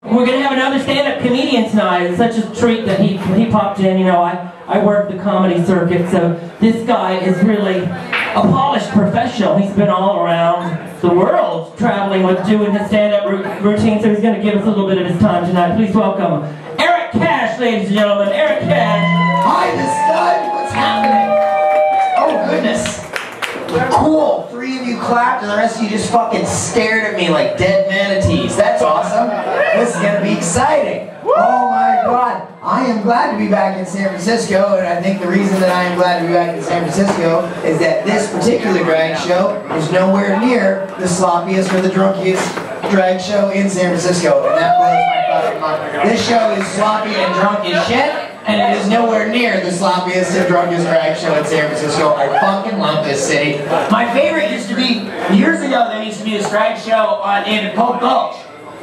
We're going to have another stand-up comedian tonight. It's such a treat that he popped in. You know, I work the comedy circuit, so this guy is really a polished professional. He's been all around the world traveling with doing his stand-up routine, so he's going to give us a little bit of his time tonight. Please welcome Eric Cash, ladies and gentlemen. Eric Cash. Hi, the stud. What's happening? Oh, goodness. Cool. 3 of you clapped and the rest of you just fucking stared at me like dead manatees. That's awesome. This is going to be exciting. Oh my God. I am glad to be back in San Francisco, and I think the reason that I am glad to be back in San Francisco is that this particular drag show is nowhere near the sloppiest or the drunkiest drag show in San Francisco, and that blows my fucking mind. This show is sloppy and drunk as shit, and it is nowhere near the sloppiest and drunkest drag show in San Francisco. I fucking love this city. My favorite used to be, years ago, there used to be this drag show in Polk Gulch.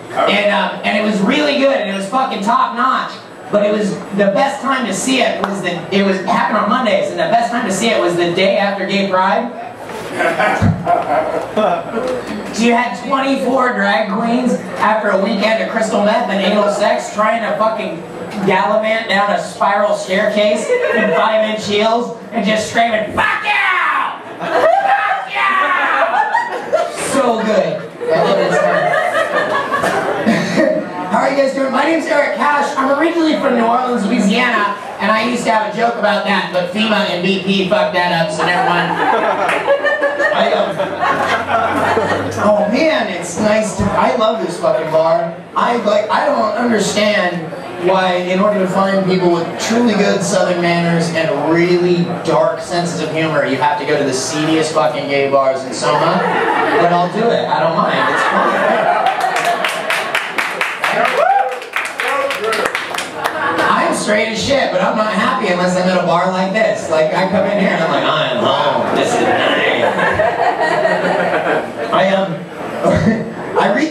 And it was really good, and it was fucking top notch. But it was the best time to see it was it happened on Mondays, and the best time to see it was the day after Gay Pride. So you had 24 drag queens after a weekend of crystal meth and anal sex trying to fucking gallivant down a spiral staircase in 5-inch heels and just screaming, "Fuck you! Fuck you!" So good. I love this time. How are you guys doing? My name's Eric Cash. I'm originally from New Orleans, Louisiana, and I used to have a joke about that, but FEMA and BP fucked that up, so never mind. Oh man, it's nice to, I love this fucking bar. I don't understand why, in order to find people with truly good southern manners and really dark senses of humor, you have to go to the seediest fucking gay bars in Soma. But I'll do it. I don't mind. It's fun. I'm straight as shit, but I'm not happy unless I'm at a bar like this. Like, I come in here and I'm like, I am home. This is nice.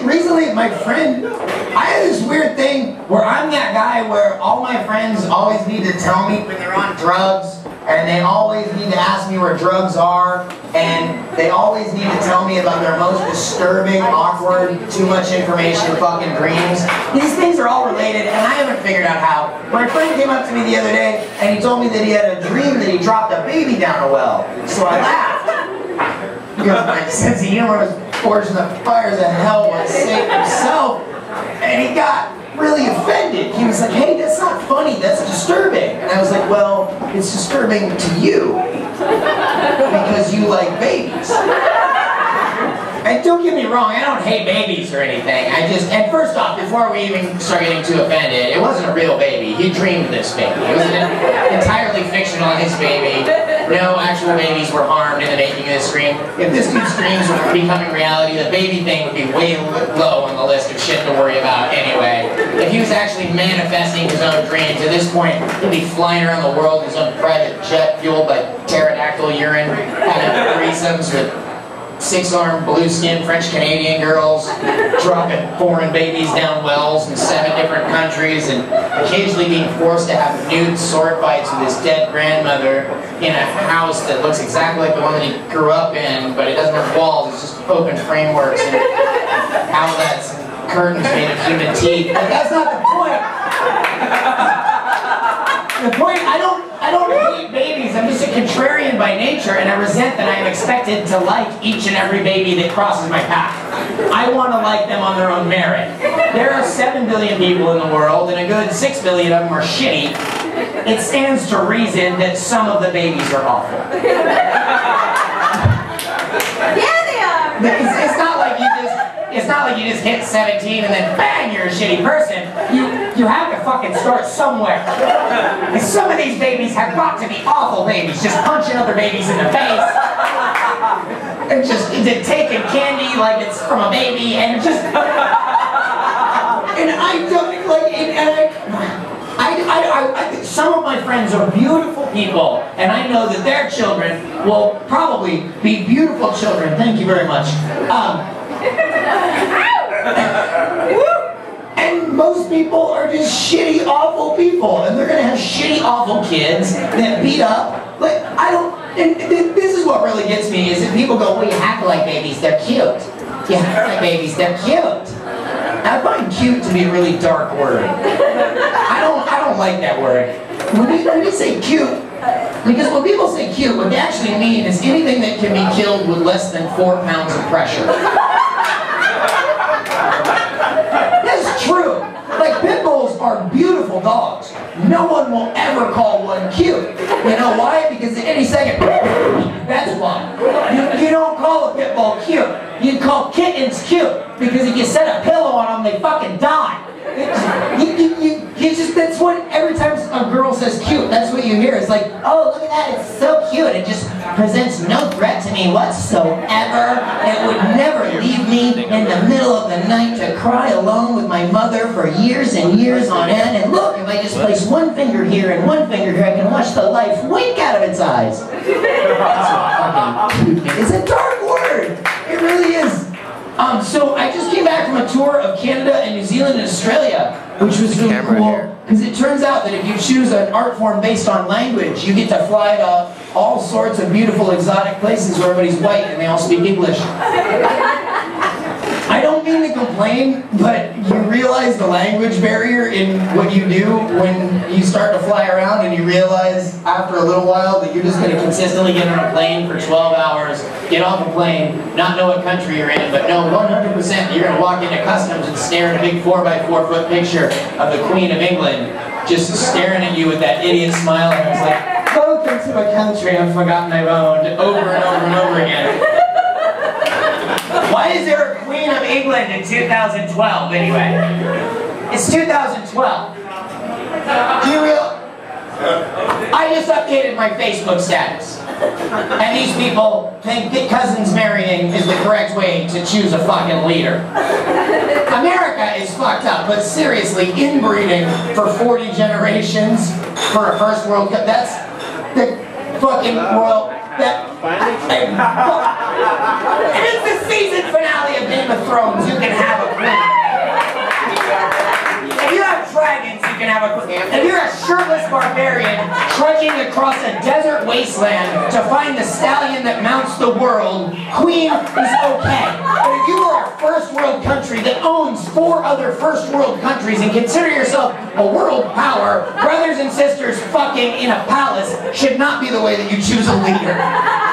Recently, my friend, I had this weird thing where I'm that guy where all my friends always need to tell me when they're on drugs, and they always need to ask me where drugs are, and they always need to tell me about their most disturbing, awkward, too much information fucking dreams. These things are all related, and I haven't figured out how. My friend came up to me the other day, and he told me that he had a dream that he dropped a baby down a well. So I laughed. Because my sense of humor was forged in the fires of hell by Satan himself, and he got really offended. He was like, "Hey, that's not funny, that's disturbing." And I was like, "Well, it's disturbing to you because you like babies." And don't get me wrong, I don't hate babies or anything. And first off, before we even start getting too offended, it wasn't a real baby. He dreamed this baby. It was an entirely fictionalized baby. No actual babies were harmed in the making of this dream. If this dude's dreams were becoming reality, the baby thing would be way low on the list of shit to worry about anyway. If he was actually manifesting his own dreams, at this point, he'd be flying around the world in his own private jet fueled by pterodactyl urine, having threesomes with 6-armed, blue-skinned French-Canadian girls, dropping foreign babies down wells in 7 different countries, and occasionally being forced to have nude sword fights with his dead grandmother in a house that looks exactly like the one that he grew up in, but it doesn't have walls, it's just open frameworks and outlets and curtains made of human teeth. But that's not the point. The point, I don't hate babies, I'm just a contrarian by nature, and I resent that I am expected to like each and every baby that crosses my path. I want to like them on their own merit. There are 7 billion people in the world, and a good 6 billion of them are shitty. It stands to reason that some of the babies are awful. Yeah, they are! It's not like you just hit 17 and then bang, you're a shitty person. You have to fucking start somewhere. And some of these babies have got to be awful babies, just punching other babies in the face. And just taking candy like it's from a baby, and just... And I don't, like, some of my friends are beautiful people, and I know that their children will probably be beautiful children. Thank you very much. And most people are just shitty, awful people, and they're gonna have shitty, awful kids that beat up. Like, and this is what really gets me, is that people go, "Well, you have to like babies, they're cute. You have to like babies, they're cute." I find cute to be a really dark word. I don't like that word. When you say cute, because when people say cute, what they actually mean is anything that can be killed with less than 4 pounds of pressure. That's true. Like, pit bulls are beautiful dogs. No one will ever call one cute. You know why? Because at any second, that's why. You don't call a pit bull cute. You call kittens cute. Because if you set a pillow on them, they fucking die. That's what, every time a girl says cute, that's what you hear. It's like, oh, look at that, it's so cute. It just presents no threat to me whatsoever. It would never leave me in the middle of the night to cry alone with my mother for years and years on end. And look, if I just place one finger here and one finger here, I can watch the life wink out of its eyes. It's a dark word. It really is. So I just came back from a tour of Canada and New Zealand and Australia, which was really cool, because it turns out that if you choose an art form based on language, you get to fly to all sorts of beautiful exotic places where everybody's white and they all speak English. I don't mean to complain, but you realize the language barrier in what you do when you start to fly around, and you realize after a little while that you're just going to consistently get on a plane for 12 hours, get off a plane, not know what country you're in, but know 100% that you're going to walk into customs and stare at a big 4x4 foot picture of the Queen of England, just staring at you with that idiot smile, and it's like, welcome to a country I've forgotten I've owned, over and over and over again. Why is there a Queen of England in 2012 anyway? It's 2012. Do you realize? I just updated my Facebook status. And these people think that cousins marrying is the correct way to choose a fucking leader. America is fucked up, but seriously, inbreeding for 40 generations for a first world cup, that's the fucking world. It is the season finale of Game of Thrones. You can have a queen. If you have dragons, you can have a queen. If you're a shirtless barbarian trudging across a desert wasteland to find the stallion that mounts the world, queen is okay. But if you are a first world country that owns 4 other first world countries and consider yourself a world power, brothers and sisters fucking in a palace should not be the way that you choose a leader.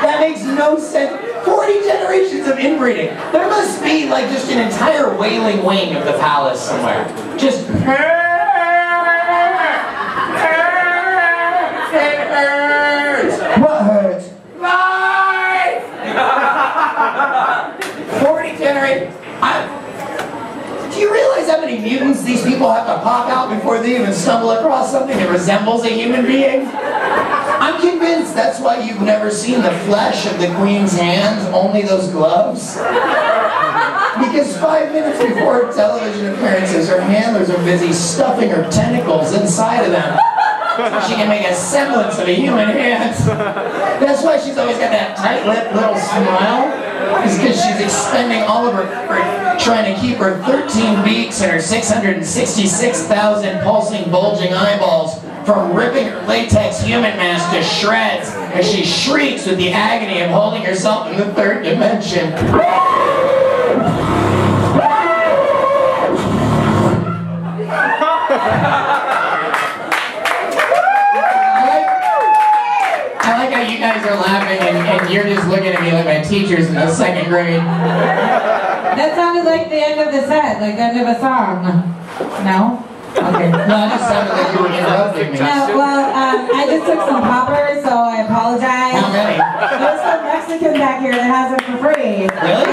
That makes no sense. 40 generations of inbreeding. There must be like just an entire wailing wing of the palace somewhere. Just it hurts. What hurts? Life! 40 generations. Do you realize how many mutants these people have to pop out before they even stumble across something that resembles a human being? I'm convinced that's why you've never seen the flesh of the Queen's hands, only those gloves. Because 5 minutes before her television appearances, her handlers are busy stuffing her tentacles inside of them so she can make a semblance of a human hand. That's why she's always got that tight-lipped little smile. It's because she's expending all of her effort trying to keep her 13 beaks and her 666,000 pulsing, bulging eyeballs from ripping her latex human mask to shreds as she shrieks with the agony of holding herself in the 3rd dimension. I like how you guys are laughing and you're just looking at me like my teachers in the 2nd grade. That sounded like the end of the set, like the end of a song. No? Okay. No, it just sounded like you were interrupting me. No, well, I just took some poppers, so I apologize. How many? There's some Mexican back here that has them for free. Really?